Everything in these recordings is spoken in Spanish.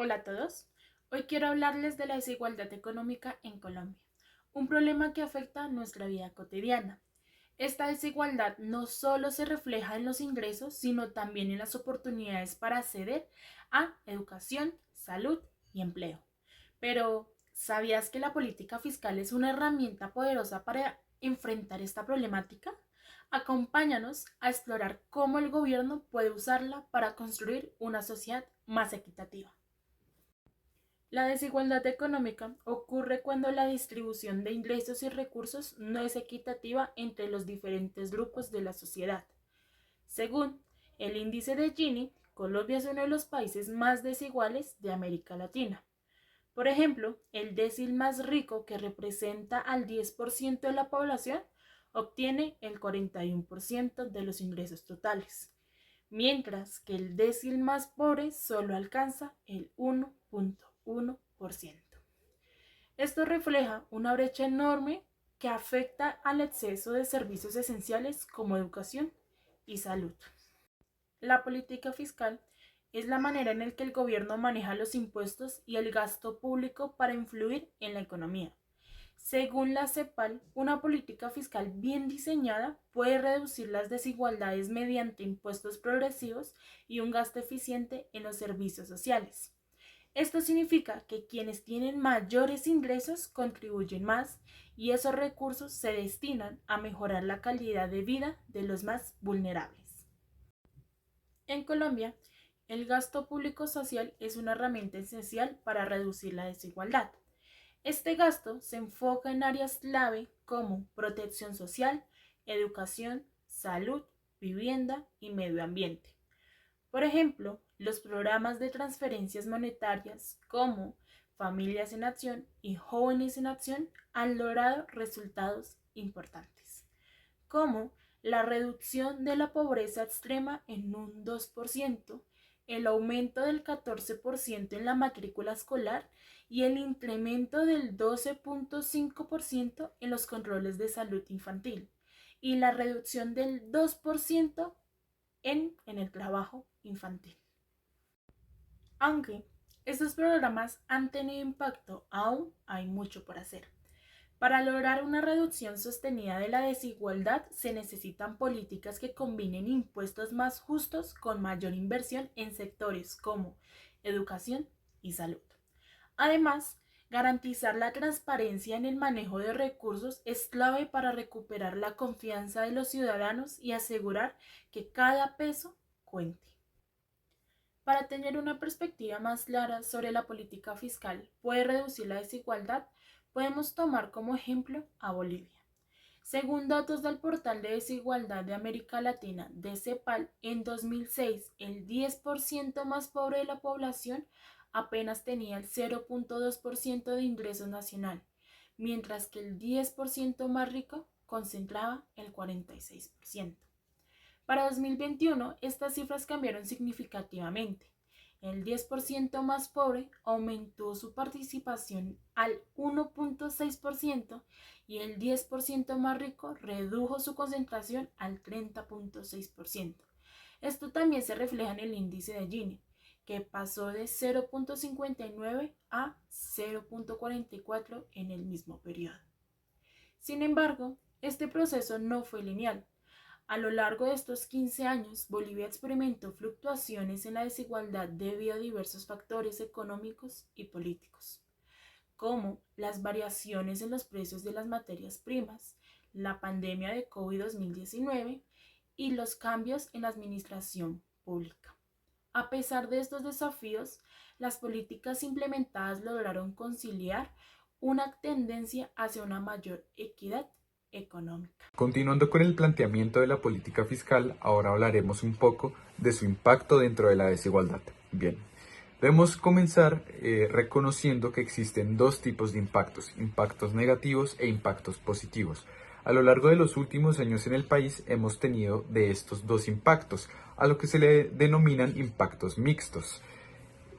Hola a todos. Hoy quiero hablarles de la desigualdad económica en Colombia, un problema que afecta nuestra vida cotidiana. Esta desigualdad no solo se refleja en los ingresos, sino también en las oportunidades para acceder a educación, salud y empleo. Pero, ¿sabías que la política fiscal es una herramienta poderosa para enfrentar esta problemática? Acompáñanos a explorar cómo el gobierno puede usarla para construir una sociedad más equitativa. La desigualdad económica ocurre cuando la distribución de ingresos y recursos no es equitativa entre los diferentes grupos de la sociedad. Según el índice de Gini, Colombia es uno de los países más desiguales de América Latina. Por ejemplo, el decil más rico, que representa al 10% de la población, obtiene el 41% de los ingresos totales, mientras que el decil más pobre solo alcanza el 1.1%. Esto refleja una brecha enorme que afecta al acceso de servicios esenciales como educación y salud. La política fiscal es la manera en la que el gobierno maneja los impuestos y el gasto público para influir en la economía. Según la CEPAL, una política fiscal bien diseñada puede reducir las desigualdades mediante impuestos progresivos y un gasto eficiente en los servicios sociales. Esto significa que quienes tienen mayores ingresos contribuyen más y esos recursos se destinan a mejorar la calidad de vida de los más vulnerables. En Colombia, el gasto público social es una herramienta esencial para reducir la desigualdad. Este gasto se enfoca en áreas clave como protección social, educación, salud, vivienda y medio ambiente. Por ejemplo, los programas de transferencias monetarias como Familias en Acción y Jóvenes en Acción han logrado resultados importantes, como la reducción de la pobreza extrema en un 2%, el aumento del 14% en la matrícula escolar y el incremento del 12.5% en los controles de salud infantil y la reducción del 2% en el trabajo infantil. Aunque estos programas han tenido impacto, aún hay mucho por hacer. Para lograr una reducción sostenida de la desigualdad se necesitan políticas que combinen impuestos más justos con mayor inversión en sectores como educación y salud. Además, garantizar la transparencia en el manejo de recursos es clave para recuperar la confianza de los ciudadanos y asegurar que cada peso cuente. Para tener una perspectiva más clara sobre la política fiscal puede reducir la desigualdad, podemos tomar como ejemplo a Bolivia. Según datos del portal de desigualdad de América Latina de CEPAL, en 2006 el 10% más pobre de la población apenas tenía el 0.2% de ingreso nacional, mientras que el 10% más rico concentraba el 46%. Para 2021, estas cifras cambiaron significativamente. El 10% más pobre aumentó su participación al 1.6% y el 10% más rico redujo su concentración al 30.6%. Esto también se refleja en el índice de Gini, que pasó de 0.59 a 0.44 en el mismo periodo. Sin embargo, este proceso no fue lineal. A lo largo de estos 15 años, Bolivia experimentó fluctuaciones en la desigualdad debido a diversos factores económicos y políticos, como las variaciones en los precios de las materias primas, la pandemia de COVID-19 y los cambios en la administración pública. A pesar de estos desafíos, las políticas implementadas lograron conciliar una tendencia hacia una mayor equidad económica. Continuando con el planteamiento de la política fiscal, ahora hablaremos un poco de su impacto dentro de la desigualdad. Bien, debemos comenzar reconociendo que existen dos tipos de impactos negativos e impactos positivos. A lo largo de los últimos años en el país hemos tenido de estos dos impactos, a lo que se le denominan impactos mixtos.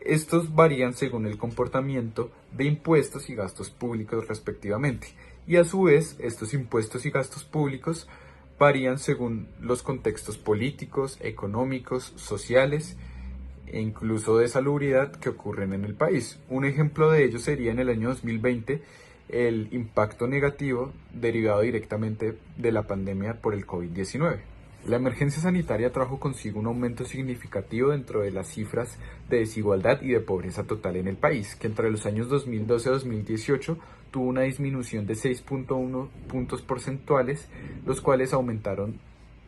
Estos varían según el comportamiento de impuestos y gastos públicos respectivamente, y a su vez estos impuestos y gastos públicos varían según los contextos políticos, económicos, sociales e incluso de salubridad que ocurren en el país. Un ejemplo de ello sería en el año 2020 el impacto negativo derivado directamente de la pandemia por el COVID-19. La emergencia sanitaria trajo consigo un aumento significativo dentro de las cifras de desigualdad y de pobreza total en el país, que entre los años 2012 a 2018 tuvo una disminución de 6.1 puntos porcentuales, los cuales aumentaron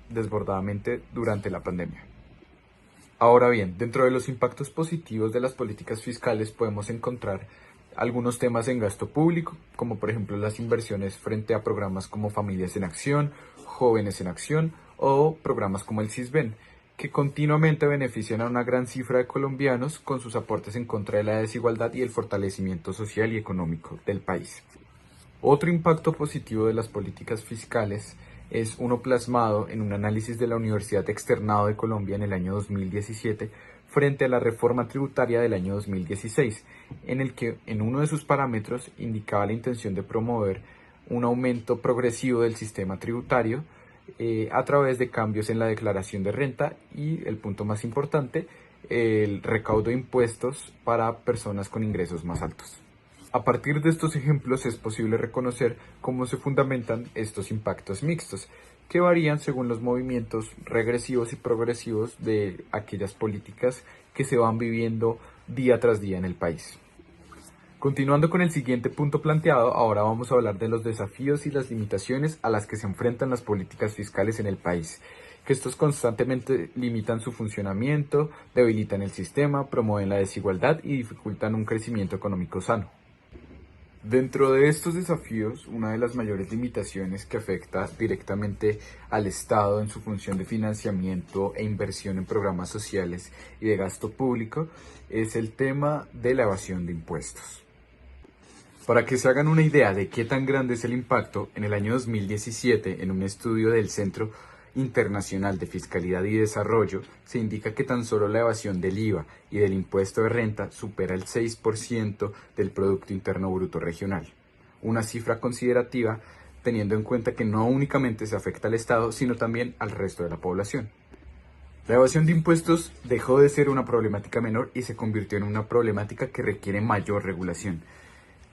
desbordadamente durante la pandemia. Ahora bien, dentro de los impactos positivos de las políticas fiscales podemos encontrar algunos temas en gasto público, como por ejemplo las inversiones frente a programas como Familias en Acción, Jóvenes en Acción o programas como el Sisbén, que continuamente benefician a una gran cifra de colombianos con sus aportes en contra de la desigualdad y el fortalecimiento social y económico del país. Otro impacto positivo de las políticas fiscales es uno plasmado en un análisis de la Universidad Externado de Colombia en el año 2017 frente a la reforma tributaria del año 2016, en el que en uno de sus parámetros indicaba la intención de promover un aumento progresivo del sistema tributario a través de cambios en la declaración de renta y, el punto más importante, el recaudo de impuestos para personas con ingresos más altos. A partir de estos ejemplos es posible reconocer cómo se fundamentan estos impactos mixtos, que varían según los movimientos regresivos y progresivos de aquellas políticas que se van viviendo día tras día en el país. Continuando con el siguiente punto planteado, ahora vamos a hablar de los desafíos y las limitaciones a las que se enfrentan las políticas fiscales en el país, que estos constantemente limitan su funcionamiento, debilitan el sistema, promueven la desigualdad y dificultan un crecimiento económico sano. Dentro de estos desafíos, una de las mayores limitaciones que afecta directamente al Estado en su función de financiamiento e inversión en programas sociales y de gasto público es el tema de la evasión de impuestos. Para que se hagan una idea de qué tan grande es el impacto, en el año 2017, en un estudio del Centro Internacional de Fiscalidad y Desarrollo, se indica que tan solo la evasión del IVA y del impuesto de renta supera el 6% del Producto Interno Bruto regional, una cifra considerativa teniendo en cuenta que no únicamente se afecta al Estado, sino también al resto de la población. La evasión de impuestos dejó de ser una problemática menor y se convirtió en una problemática que requiere mayor regulación.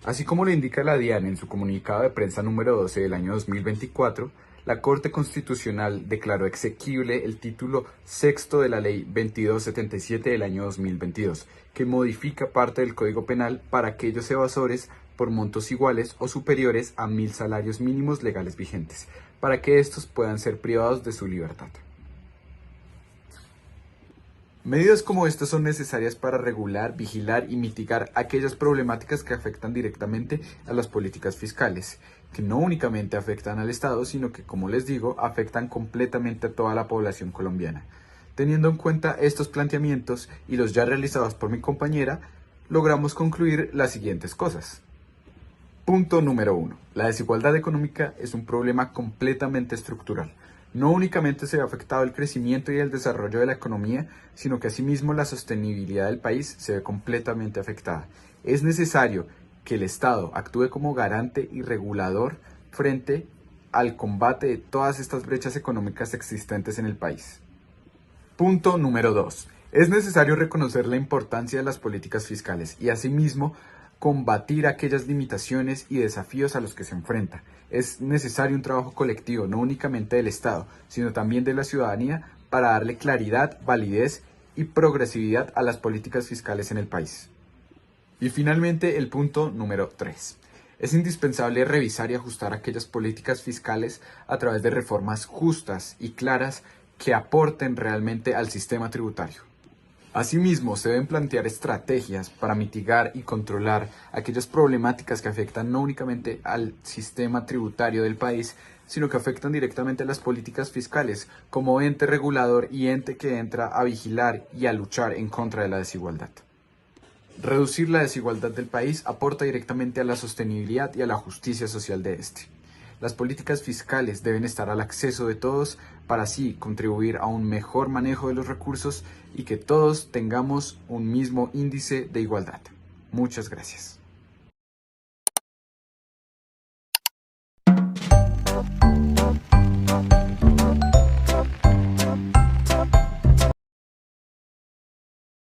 Así como lo indica la DIAN en su comunicado de prensa número 12 del año 2024, la Corte Constitucional declaró exequible el título sexto de la Ley 2277 del año 2022, que modifica parte del Código Penal para aquellos evasores por montos iguales o superiores a 1.000 salarios mínimos legales vigentes, para que estos puedan ser privados de su libertad. Medidas como estas son necesarias para regular, vigilar y mitigar aquellas problemáticas que afectan directamente a las políticas fiscales, que no únicamente afectan al Estado, sino que, como les digo, afectan completamente a toda la población colombiana. Teniendo en cuenta estos planteamientos y los ya realizados por mi compañera, logramos concluir las siguientes cosas. Punto número 1. La desigualdad económica es un problema completamente estructural. No únicamente se ve afectado el crecimiento y el desarrollo de la economía, sino que asimismo la sostenibilidad del país se ve completamente afectada. Es necesario que el Estado actúe como garante y regulador frente al combate de todas estas brechas económicas existentes en el país. Punto número 2. Es necesario reconocer la importancia de las políticas fiscales y asimismo combatir aquellas limitaciones y desafíos a los que se enfrenta. Es necesario un trabajo colectivo, no únicamente del Estado, sino también de la ciudadanía, para darle claridad, validez y progresividad a las políticas fiscales en el país. Y finalmente, el punto número 3. Es indispensable revisar y ajustar aquellas políticas fiscales a través de reformas justas y claras que aporten realmente al sistema tributario. Asimismo, se deben plantear estrategias para mitigar y controlar aquellas problemáticas que afectan no únicamente al sistema tributario del país, sino que afectan directamente a las políticas fiscales como ente regulador y ente que entra a vigilar y a luchar en contra de la desigualdad. Reducir la desigualdad del país aporta directamente a la sostenibilidad y a la justicia social de este. Las políticas fiscales deben estar al acceso de todos para así contribuir a un mejor manejo de los recursos y que todos tengamos un mismo índice de igualdad. Muchas gracias.